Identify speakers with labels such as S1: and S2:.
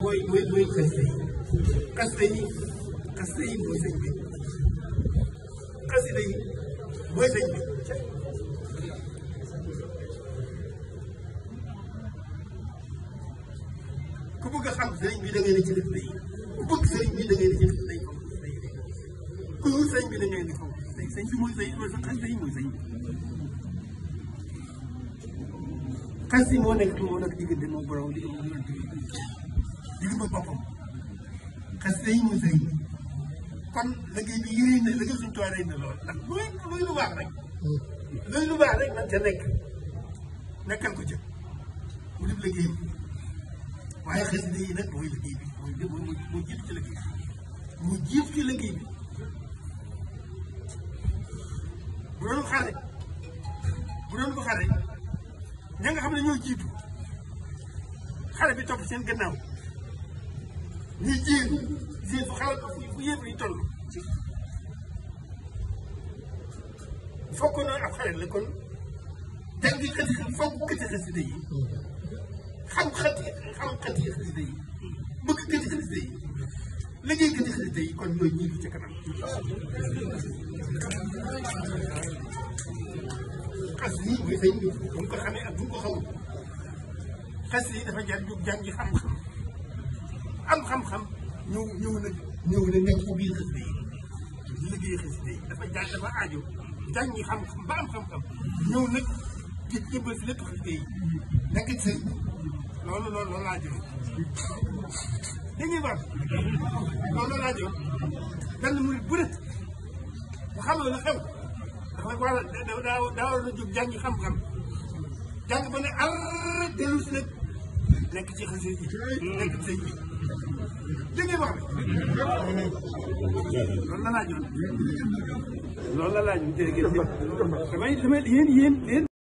S1: mooy xasida yi mooy sëñ bi xasida yi mooy sëñ bi ku bëgg a xam sëriñ bi da ngay ne ci xasida yi ku bëgg sëriñ bi da ngay ne ci xasida yi ku wut sëriñ bi da ngay ne ko sëñ bi mooy sëñ xasida yi mooy sëñ bi xas yi moo nekk diggante moom borom digg ba boppam xasida yi mooy sëriñ bi kon liggéey bi yëriñ na liggéey suñu toile rëy na lool ndax luy lu baax rek man ca nekkal ko ca mu def liggéey bi waaye xasida yi nag mooy liggéey bi moo jiitu ci liggéey bi mu jiitu ci liggéey bi bu doon ko xare ña nga xam ne ñoo jiitu xale bi topp seen gannaaw ñuy jéem fu xale fu yëpp yi toll fokk noonu ab xale la kon jàngi fokk këti xasida yi xam xati xasida yi bëgg këti xasida yi liggéey këti xasida yi kon ñooy jiitu ca kanam xas yi mooy sëñ bi bu ñu ko xamee ak bu ñu ko xamul xas yi dafa jar jóg jàngi xam-xam am xam-xam ñëw na nekk ci biir xasida yi di liggéey xasida yi dafa aajo jàngi xam-xam ba am xam-xam ñëw nag di jëmbal si lépp xasida yi nekk ci sëñ loolu laa jox dañuy wax loolu laa jox benn murit bu ne bu xamoo la xew dafa war a daa war a jóg jàngi xam-xam jàng ba ne dellu si nag nekk ci xasida yi nekk ci sëñ bi dégg wax loolu la laajoon jërëjëf damay yéen